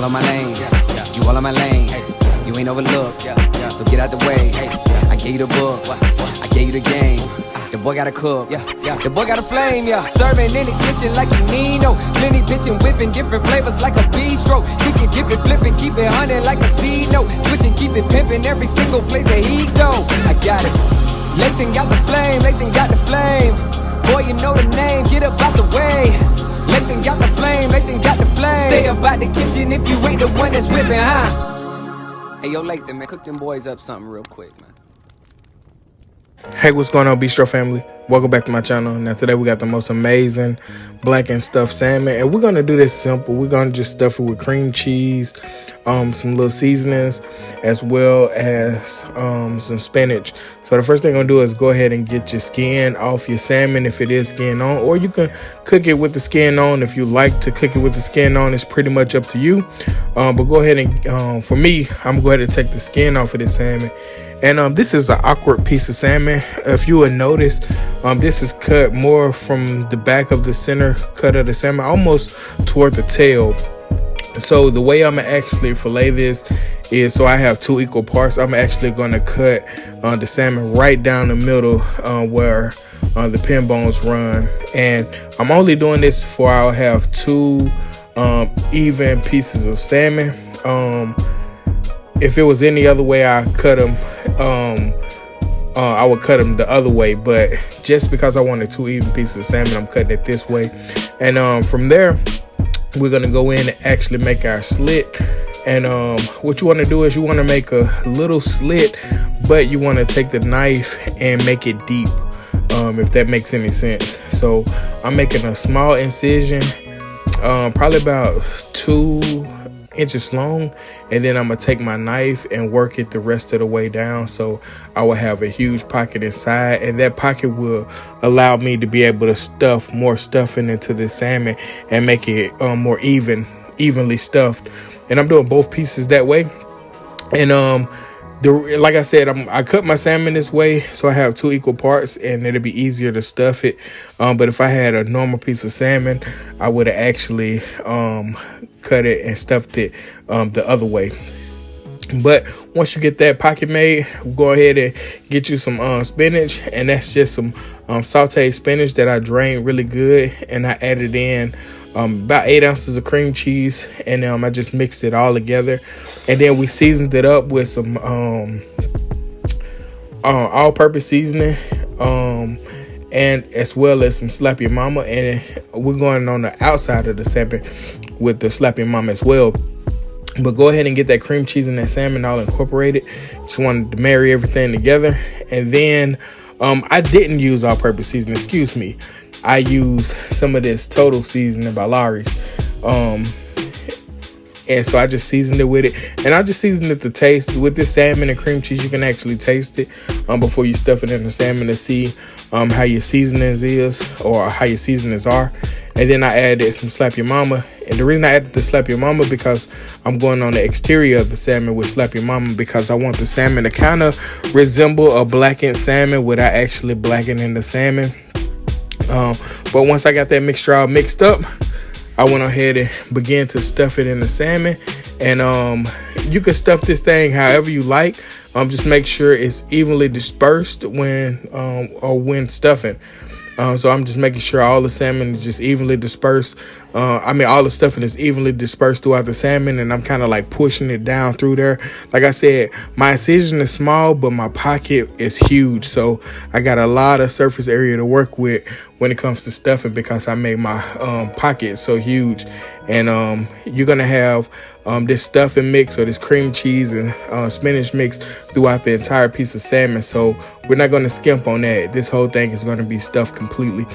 on my lane, you all on my lane. You ain't overlooked, so get out the way. I gave you the book, I gave you the game. The boy gotta cook, the boy got a flame, Serving in the kitchen like you Nino. Plenty bitchin', whipping different flavors like a bistro. Kick it, dip it, flip it, keep it hunting like a C-note. Switch and keep it pimpin' every single place that he go. I got it. Lathan got the flame, Lathan got the flame. Boy, you know the name, get up out the way. Lathan got the flame, Lathan got the flame. Stay up out the kitchen if you ain't the one that's whipping, huh? Hey, yo, Lathan, man, cook them boys up something real quick, man. Hey, what's going on, Bistro family? Welcome back to my channel. Now today we got the most amazing black and stuffed salmon, and we're gonna do this simple. We're gonna just stuff it with cream cheese, some little seasonings, as well as some spinach. So the first thing I'm gonna do is go ahead and get your skin off your salmon if it is skin on, or you can cook it with the skin on. If you like to cook it with the skin on, it's pretty much up to you. But go ahead and for me, I'm gonna go ahead and take the skin off of this salmon. And this is an awkward piece of salmon. If you would notice, this is cut more from the back of the center cut of the salmon, almost toward the tail. So the way I'm gonna actually fillet this is, so I have 2 equal parts. I'm actually gonna cut the salmon right down the middle where the pin bones run. And I'm only doing this for I'll have 2 even pieces of salmon. If it was any other way I cut them, I would cut them the other way, but just because I wanted 2 even pieces of salmon, I'm cutting it this way. And from there, we're gonna go in and actually make our slit. And what you want to do is you want to make a little slit, but you want to take the knife and make it deep, if that makes any sense. So I'm making a small incision, probably about 2 inches long, and then I'm gonna take my knife and work it the rest of the way down, so I will have a huge pocket inside, and that pocket will allow me to be able to stuff more stuffing into this salmon and make it more evenly stuffed. And I'm doing both pieces that way. And like I said, I cut my salmon this way, so I have 2 equal parts, and it'll be easier to stuff it. But if I had a normal piece of salmon, I would have actually cut it and stuffed it the other way. But once you get that pocket made, go ahead and get you some spinach, and that's just some sauteed spinach that I drained really good, and I added in about 8 ounces of cream cheese, and I just mixed it all together. And then we seasoned it up with some all-purpose seasoning, and as well as some Slap Your Mama. And we're going on the outside of the salmon with the Slap Your Mama as well. But go ahead and get that cream cheese and that salmon all incorporated. Just wanted to marry everything together. And then I didn't use all-purpose seasoning. Excuse me. I used some of this Total Seasoning by Lawry's. And so I just seasoned it with it, and I just seasoned it to taste. With this salmon and cream cheese, you can actually taste it before you stuff it in the salmon to see how your seasonings is, or how your seasonings are. And then I added some Slap Your Mama. And the reason I added the Slap Your Mama, because I'm going on the exterior of the salmon with Slap Your Mama, because I want the salmon to kind of resemble a blackened salmon without actually blackening the salmon. But once I got that mixture all mixed up, I went ahead and began to stuff it in the salmon. And you can stuff this thing however you like. Just make sure it's evenly dispersed when stuffing. So I'm just making sure all the salmon is just evenly dispersed. All the stuffing is evenly dispersed throughout the salmon, and I'm kind of like pushing it down through there. Like I said, my incision is small, but my pocket is huge. So I got a lot of surface area to work with when it comes to stuffing, because I made my pocket so huge. And you're going to have this stuffing mix, or this cream cheese and spinach mix throughout the entire piece of salmon. So we're not going to skimp on that. This whole thing is going to be stuffed completely.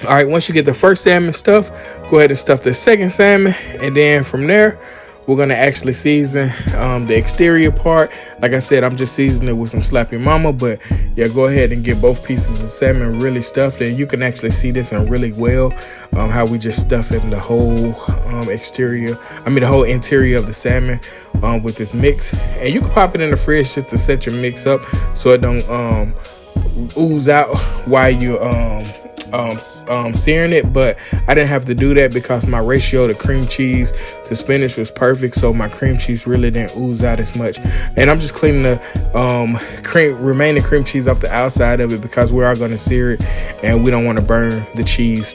All right, once you get the first salmon stuffed, go ahead and stuff the second salmon. And then from there, we're going to actually season the exterior part. Like I said, I'm just seasoning it with some Slap Your Mama. But yeah, go ahead and get both pieces of salmon really stuffed. And you can actually see this in really well, how we just stuff in the whole the whole interior of the salmon with this mix. And you can pop it in the fridge just to set your mix up so it don't ooze out while you searing it, but I didn't have to do that because my ratio to cream cheese to spinach was perfect, so my cream cheese really didn't ooze out as much. And I'm just cleaning the remaining cream cheese off the outside of it because we are going to sear it and we don't want to burn the cheese.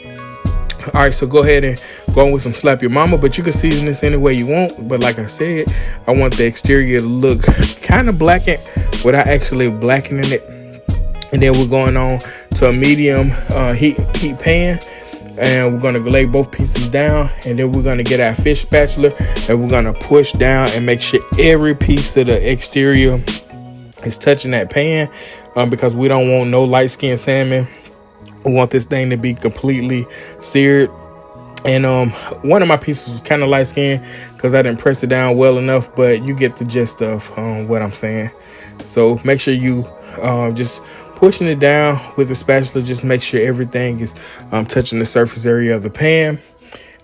All right, so go ahead and go on with some Slap Your Mama, but you can season this any way you want. But like I said, I want the exterior to look kind of blackened without actually blackening it. And then we're going on to a medium heat pan, and we're going to lay both pieces down, and then we're going to get our fish spatula and we're going to push down and make sure every piece of the exterior is touching that pan, because we don't want no light-skinned salmon. We want this thing to be completely seared. And one of my pieces was kind of light skinned because I didn't press it down well enough, but you get the gist of what I'm saying. So make sure you just pushing it down with the spatula. Just make sure everything is touching the surface area of the pan.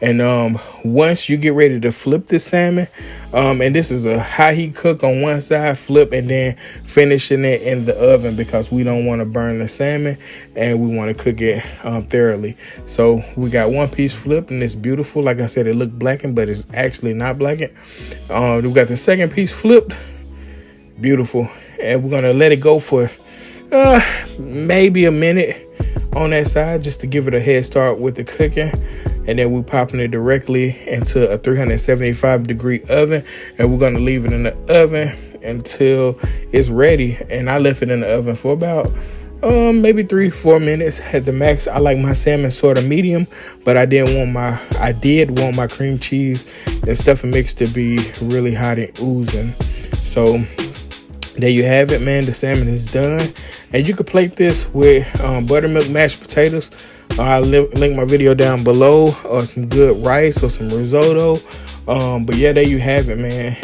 And once you get ready to flip this salmon, and this is a high heat cook on one side, flip, and then finishing it in the oven because we don't want to burn the salmon and we want to cook it thoroughly. So we got one piece flipped and it's beautiful. Like I said, it looked blackened, but it's actually not blackened. We got the second piece flipped, beautiful, and we're gonna let it go for maybe a minute on that side just to give it a head start with the cooking. And then we're popping it directly into a 375 degree oven, and we're going to leave it in the oven until it's ready. And I left it in the oven for about maybe 3-4 minutes at the max. I like my salmon sort of medium, but I did want my cream cheese and stuffing mix to be really hot and oozing. So there you have it, man. The salmon is done, and you can plate this with buttermilk mashed potatoes. I'll link my video down below, or some good rice or some risotto. But yeah, there you have it, man.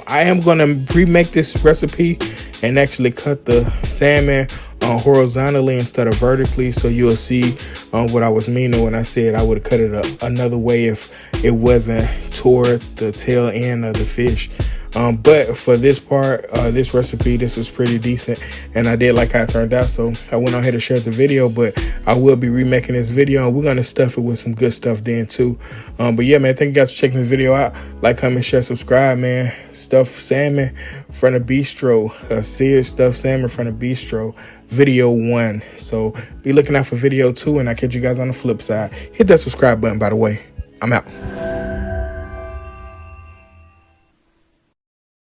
I am gonna remake this recipe and actually cut the salmon horizontally instead of vertically, so you'll see what I was meaning when I said I would have cut it another way if it wasn't toward the tail end of the fish. But for this part, this recipe, this was pretty decent, and I did like how it turned out, so I went on ahead and shared the video. But I will be remaking this video, and we're going to stuff it with some good stuff then too. But yeah, man, thank you guys for checking this video out. Like, comment, share, subscribe, man. Stuffed salmon from the Bistro, seared stuffed salmon from the Bistro, video 1. So be looking out for video 2, and I'll catch you guys on the flip side. Hit that subscribe button, by the way. I'm out.